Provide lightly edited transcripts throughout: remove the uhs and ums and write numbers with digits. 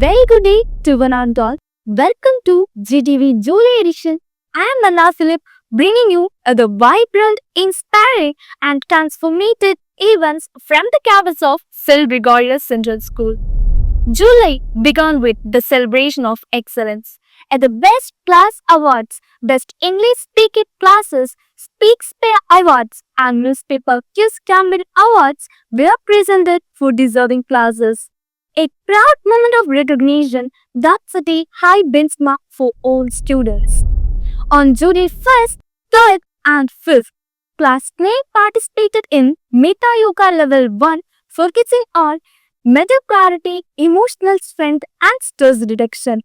very good day to one and all. Welcome to GTV July edition. I am Anna Philip, bringing you the vibrant, inspiring, and transformative events from the campus of St. Gregorius Central School. July began with the celebration of excellence. At the Best Class Awards, Best English Speaking Classes, Speaks Pay Awards, and Newspaper Quiz Campaign Awards were presented for deserving classes. A proud moment of recognition that set a high benchmark for all students. On July 1st, 3rd, and 5th, Class 9 participated in Metta Yoga Level 1, focusing on mental clarity, emotional strength, and stress reduction.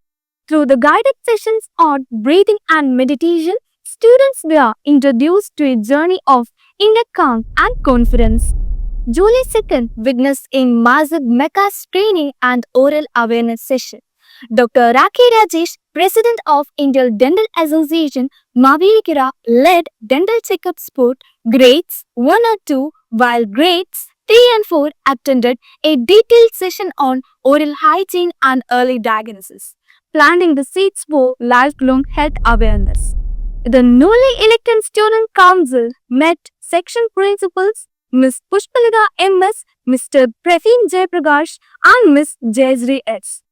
Through the guided sessions on breathing and meditation, students were introduced to a journey of inner calm and confidence. July 2nd witnessed a massive MECAS training and oral awareness session. Dr. Rakhi Rajesh, President of Indian Dental Association, Mavelikira, led dental checkup sport grades 1 and 2, while grades 3 and 4 attended a detailed session on oral hygiene and early diagnosis, planting the seeds for lifelong health awareness. The newly elected Student Council met section principals Ms. Pushpalika M.S., Mr. Praveen Jayaprakash, and Ms. Jayasri S.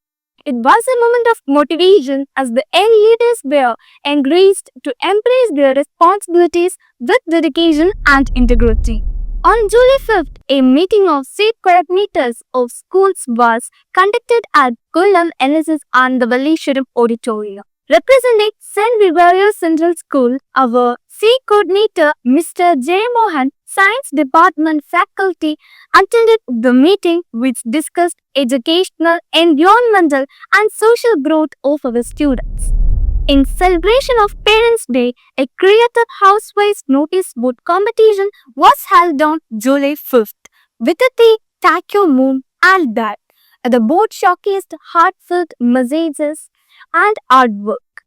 It was a moment of motivation as the young leaders were encouraged to embrace their responsibilities with dedication and integrity. On July 5th, a meeting of seat coordinators of schools was conducted at Kollam NSS and the Valleswaram Auditorium. Representing St. Gregorius Central School, our seat coordinator, Mr. J. Mohan, Science Department faculty, attended the meeting which discussed educational, environmental, and social growth of our students. In celebration of Parents' Day, a Creative Housewives Notice Board competition was held on July 5th with the theme Thank You Mom and Dad. The board showcased heartfelt messages and artwork.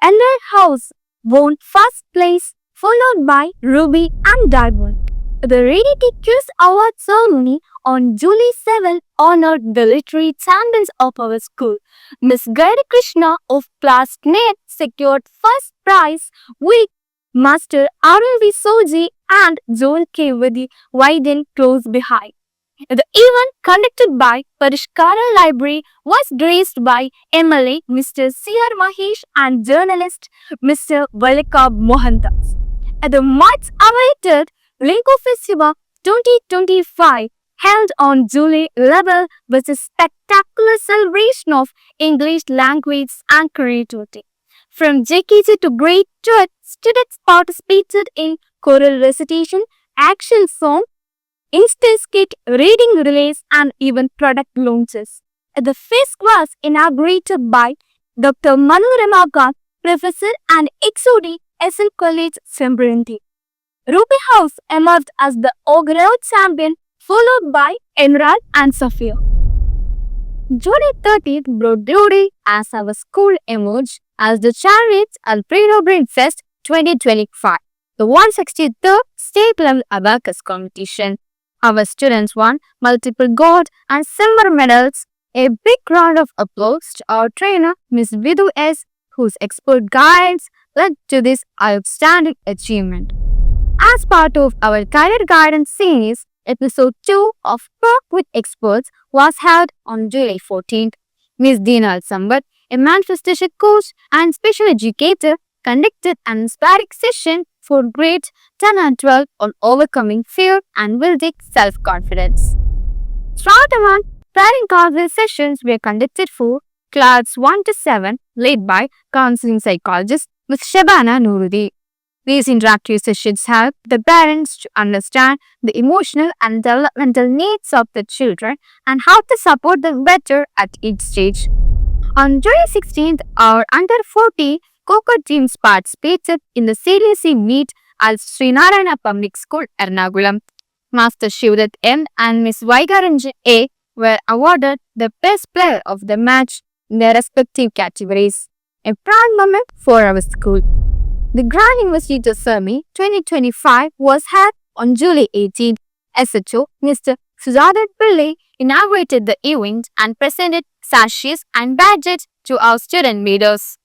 Emerald House won first place, followed by Ruby and Diamond. The Reality Quiz Award ceremony on July 7 honored the literary champions of our school. Ms. Gauri Krishna of Class 9 secured first prize with Master Arun V. Soji and Joel K. Vadi widen close behind. The event conducted by Parishkara Library was graced by MLA Mr. C.R. Mahesh and journalist Mr. Valika Mohandas. At the much awaited Lingo Festival 2025 held on July 11 was a spectacular celebration of English language and creativity. From JKG to grade 12, students participated in choral recitation, action song, instant skit, reading relays, and even product launches. The feast was inaugurated by Dr. Manu Ramakant, Professor and XOD, SL College, Sembrandi. Ruby House emerged as the overall champion, followed by Emerald and Sophia. July 30th brought glory as our school emerged as the Chariots and Pre-Robin Fest 2025, the 163rd State Level Abacus Competition. Our students won multiple gold and silver medals. A big round of applause to our trainer, Ms. Vidhu S., whose expert guidance led to this outstanding achievement. As part of our career guidance series, episode 2 of Talk with Experts was held on July 14th. Ms. Deenal Sambat, a manifestation coach and special educator, conducted an inspiring session for grades 10 and 12 on overcoming fear and building self-confidence. Throughout the month, parent counseling sessions were conducted for class 1 to 7, led by counseling psychologist Ms. Shabana Nurudi. These interactive sessions help the parents to understand the emotional and developmental needs of the children and how to support them better at each stage. On July 16th, our under 40 Coco teams participated in the CDC meet at Srinarayana Public School, Ernakulam. Master Shivdat M and Ms. Vaigaranjan A were awarded the best player of the match in their respective categories. A proud moment for our school. The Grand University Semi 2025 was held on July 18th. SHO Mr. Sujadhan Pillai inaugurated the event and presented sashes, and badges to our student leaders.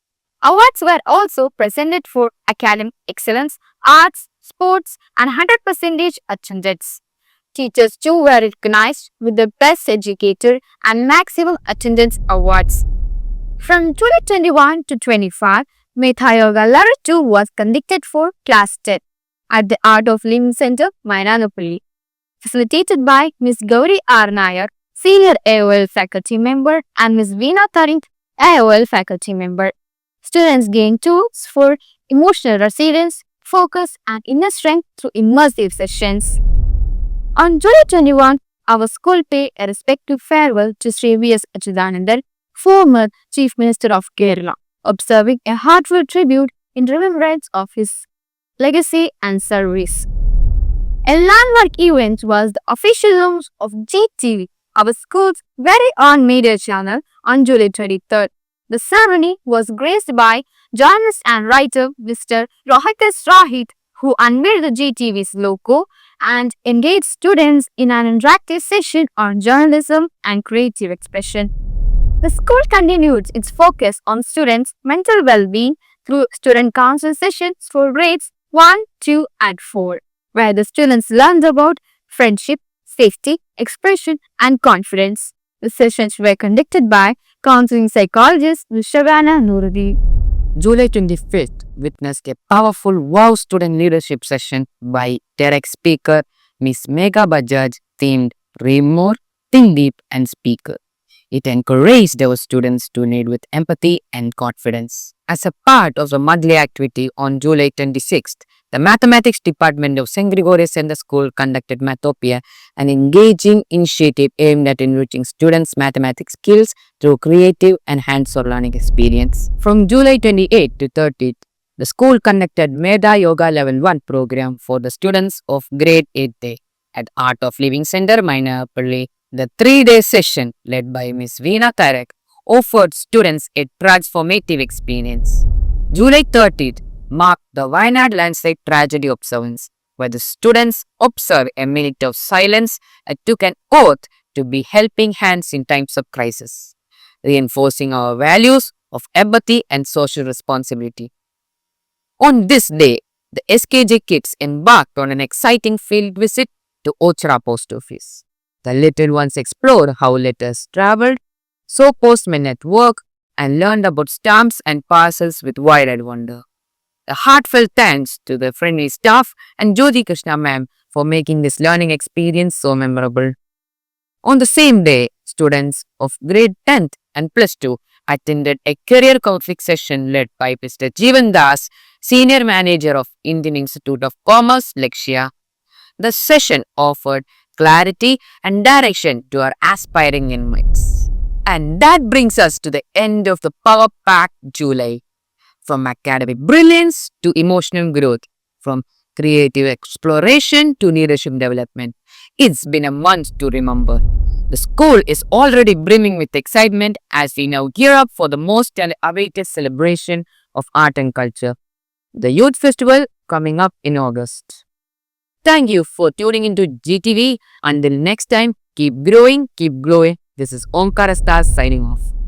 Awards were also presented for academic excellence, arts, sports, and 100% attendance. Teachers too were recognized with the Best Educator and Maximum Attendance Awards. From 2021 to 25, Metha Yoga Level 2 was conducted for Class 10 at the Art of Living Center, Mayanapalli, facilitated by Ms. Gauri R. Nair, Senior AOL Faculty Member, and Ms. Veena Tarink, AOL Faculty Member. Students gain tools for emotional resilience, focus, and inner strength through immersive sessions. On July 21, our school paid a respectful farewell to Sri V.S. Achudanandan, former Chief Minister of Kerala, observing a heartfelt tribute in remembrance of his legacy and service. A landmark event was the official launch of GTV, our school's very own media channel, on July 23rd. The ceremony was graced by journalist and writer Mr. Rohikas Rahit, who unveiled the GTV's logo and engaged students in an interactive session on journalism and creative expression. The school continued its focus on students' mental well-being through student council sessions for grades 1, 2, and 4, where the students learned about friendship, safety, expression, and confidence. The sessions were conducted by counseling psychologist Ms. Shabana Noorudi. July 25th witnessed a powerful WOW student leadership session by TEDx speaker Ms. Megha Bajaj themed Dream More, Think Deep and Speaker. It encouraged our students to lead with empathy and confidence. As a part of the monthly activity on July 26th, the Mathematics Department of St. Gregorius Center School conducted Mathopia, an engaging initiative aimed at enriching students' mathematics skills through creative and hands-on learning experience. From July 28th to 30th, the school conducted Meda Yoga Level 1 program for the students of Grade 8A at Art of Living Center, Mayanapalli. The 3-day session, led by Ms. Veena Tarek, offered students a transformative experience. July 30th marked the Wayanad landslide tragedy observance, where the students observed a minute of silence and took an oath to be helping hands in times of crisis, reinforcing our values of empathy and social responsibility. On this day, the SKJ kids embarked on an exciting field visit to Ochra Post Office. The little ones explored how letters traveled, saw postmen at work, and learned about stamps and parcels with wide-eyed wonder. A heartfelt thanks to the friendly staff and Jyoti Krishna ma'am for making this learning experience so memorable. On the same day, students of grade 10th and plus 2 attended a career conflict session led by Mr. Jeevan Das, Senior Manager of Indian Institute of Commerce, Lakshya. The session offered clarity and direction to our aspiring inmates. And that brings us to the end of the Power Pack July. From academic brilliance to emotional growth, from creative exploration to leadership development, it's been a month to remember. The school is already brimming with excitement as we now gear up for the most awaited celebration of art and culture, the Youth Festival coming up in August. Thank you for tuning into GTV. Until next time, keep growing, keep glowing. This is Omkara Stars signing off.